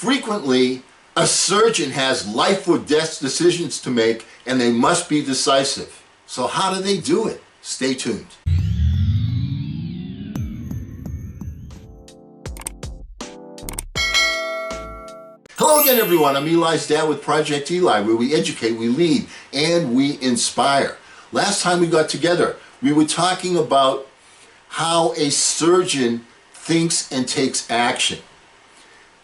Frequently, a surgeon has life or death decisions to make, and they must be decisive. So how do they do it? Stay tuned. Hello again, everyone. I'm Eli's dad with Project Eli, where we educate, we lead, and we inspire. Last time we got together, we were talking about how a surgeon thinks and takes action.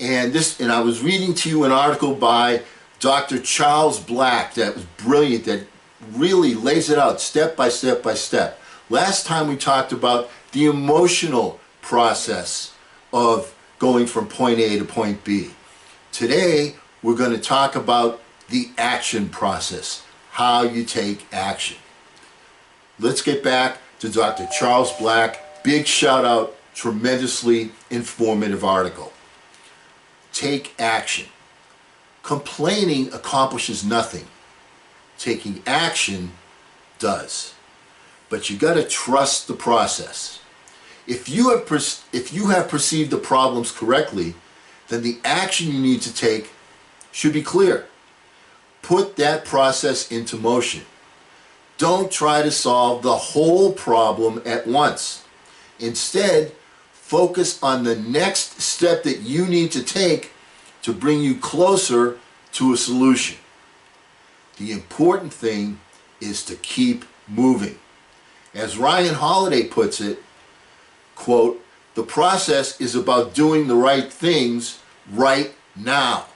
And I was reading to you an article by Dr. Charles Black that was brilliant, that really lays it out step by step by step. Last time we talked about the emotional process of going from point A to point B. Today, we're going to talk about the action process, how you take action. Let's get back to Dr. Charles Black. Big shout out, tremendously informative article. Take action. Complaining accomplishes nothing. Taking action does. But you got to trust the process. If you have perceived the problems correctly, then the action you need to take should be clear. Put that process into motion. Don't try to solve the whole problem at once. Instead, focus on the next step that you need to take to bring you closer to a solution. The important thing is to keep moving. As Ryan Holiday puts it, quote, "The process is about doing the right things right now,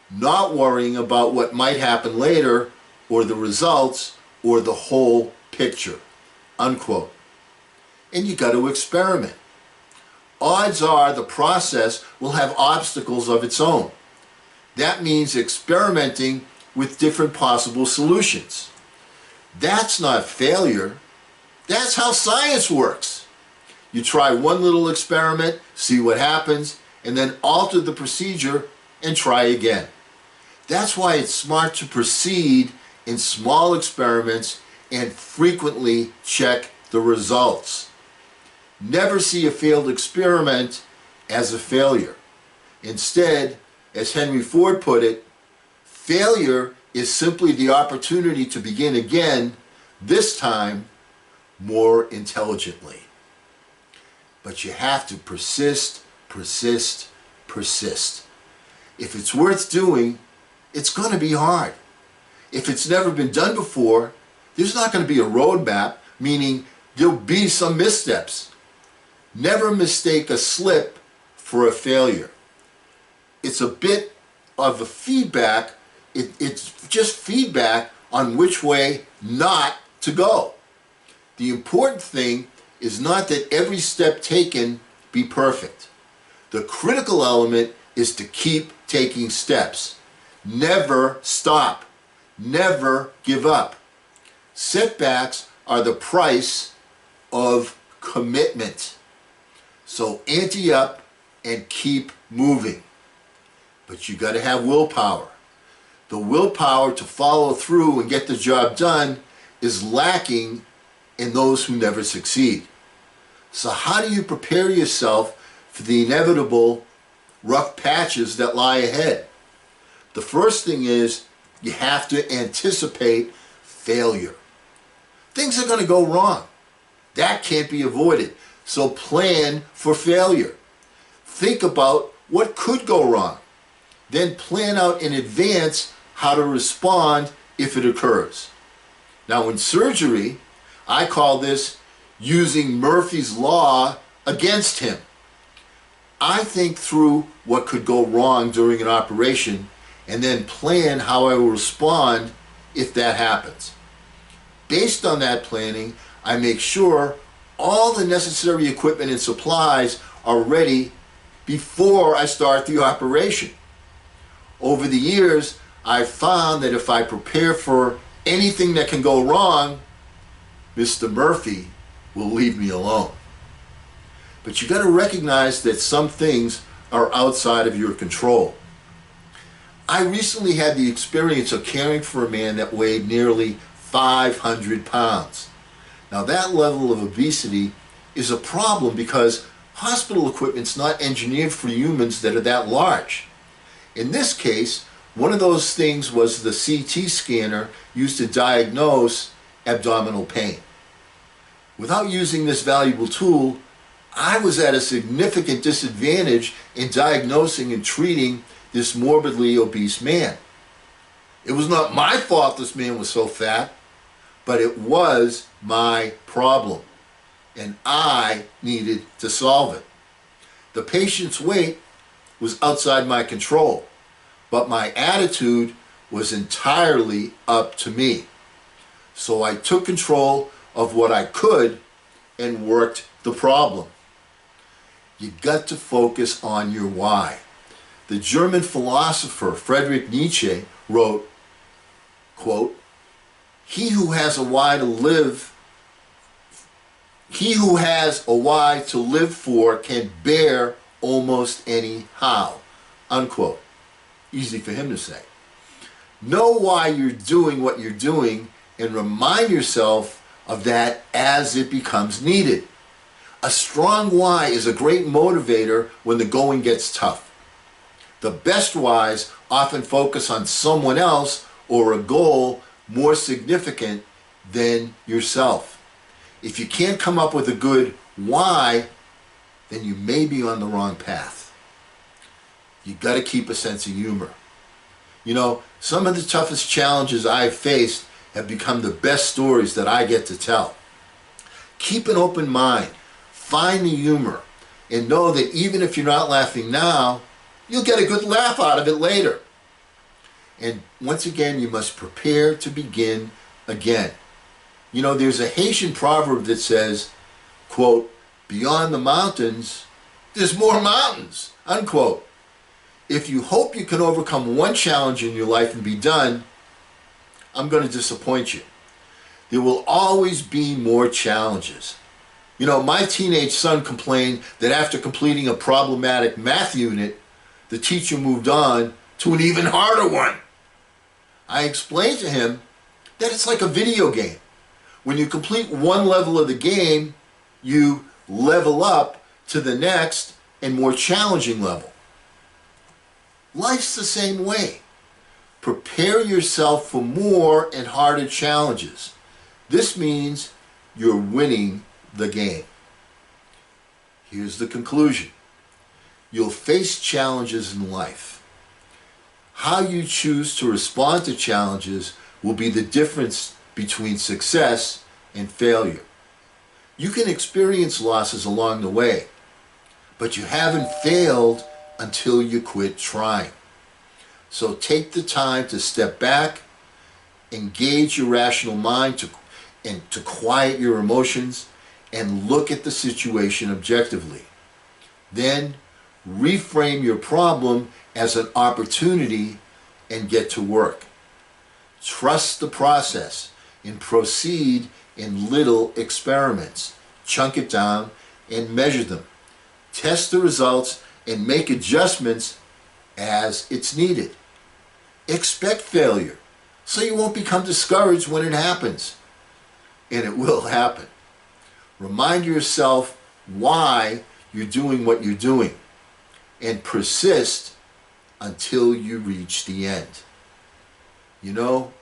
not worrying about what might happen later or the results or the whole picture," unquote. And you got to experiment. Odds are the process will have obstacles of its own. That means experimenting with different possible solutions. That's not failure. That's how science works. You try one little experiment, see what happens, and then alter the procedure and try again. That's why it's smart to proceed in small experiments and frequently check the results. Never see a failed experiment as a failure. Instead, as Henry Ford put it, failure is simply the opportunity to begin again, this time more intelligently. But you have to persist, persist, persist. If it's worth doing, it's going to be hard. If it's never been done before, there's not going to be a roadmap, meaning there'll be some missteps. Never mistake a slip for a failure. It's a bit of a feedback. It's just feedback on which way not to go. The important thing is not that every step taken be perfect. The critical element is to keep taking steps. Never stop. Never give up. Setbacks are the price of commitment. So ante up and keep moving. But you got to have willpower. The willpower to follow through and get the job done is lacking in those who never succeed. So how do you prepare yourself for the inevitable rough patches that lie ahead? The first thing is you have to anticipate failure. Things are going to go wrong. That can't be avoided. So plan for failure. Think about what could go wrong. Then plan out in advance how to respond if it occurs. Now in surgery, I call this using Murphy's Law against him. I think through what could go wrong during an operation and then plan how I will respond if that happens. Based on that planning, I make sure all the necessary equipment and supplies are ready before I start the operation. Over the years, I've found that if I prepare for anything that can go wrong, Mr. Murphy will leave me alone. But you got to recognize that some things are outside of your control. I recently had the experience of caring for a man that weighed nearly 500 pounds. Now that level of obesity is a problem because hospital equipment's not engineered for humans that are that large. In this case, one of those things was the CT scanner used to diagnose abdominal pain. Without using this valuable tool, I was at a significant disadvantage in diagnosing and treating this morbidly obese man. It was not my fault this man was so fat, but it was my problem, and I needed to solve it. The patient's weight was outside my control, but my attitude was entirely up to me. So I took control of what I could and worked the problem. You got to focus on your why. The German philosopher Friedrich Nietzsche wrote, quote, he who has a why to live for can bear almost any how, unquote. Easy for him to say. Know why you're doing what you're doing and remind yourself of that as it becomes needed. A strong why is a great motivator when the going gets tough. The best whys often focus on someone else or a goal more significant than yourself. If you can't come up with a good why, then you may be on the wrong path. You got to keep a sense of humor. You know, some of the toughest challenges I've faced have become the best stories that I get to tell. Keep an open mind, find the humor, and know that even if you're not laughing now, you'll get a good laugh out of it later. And once again, you must prepare to begin again. You know, there's a Haitian proverb that says, quote, beyond the mountains, there's more mountains, unquote. If you hope you can overcome one challenge in your life and be done, I'm going to disappoint you. There will always be more challenges. You know, my teenage son complained that after completing a problematic math unit, the teacher moved on to an even harder one. I explained to him that it's like a video game. When you complete one level of the game, you level up to the next and more challenging level. Life's the same way. Prepare yourself for more and harder challenges. This means you're winning the game. Here's the conclusion. You'll face challenges in life. How you choose to respond to challenges will be the difference between success and failure. You can experience losses along the way, but you haven't failed until you quit trying. So take the time to step back, engage your rational mind to quiet your emotions, and look at the situation objectively. Then reframe your problem as an opportunity and get to work. Trust the process and proceed in little experiments. Chunk it down and measure them. Test the results and make adjustments as it's needed. Expect failure so you won't become discouraged when it happens. And it will happen. Remind yourself why you're doing what you're doing and persist until you reach the end. You know,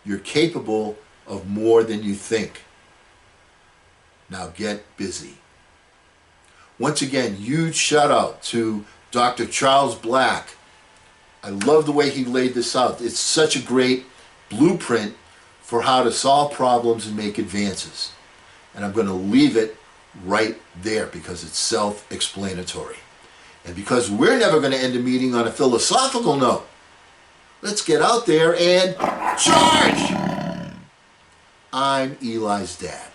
you're capable of more than you think. Now get busy. Once again, huge shout out to Dr. Charles Black. I love the way he laid this out. It's such a great blueprint for how to solve problems and make advances. And I'm going to leave it right there because it's self-explanatory. And because we're never going to end a meeting on a philosophical note, let's get out there and charge! I'm Eli's dad.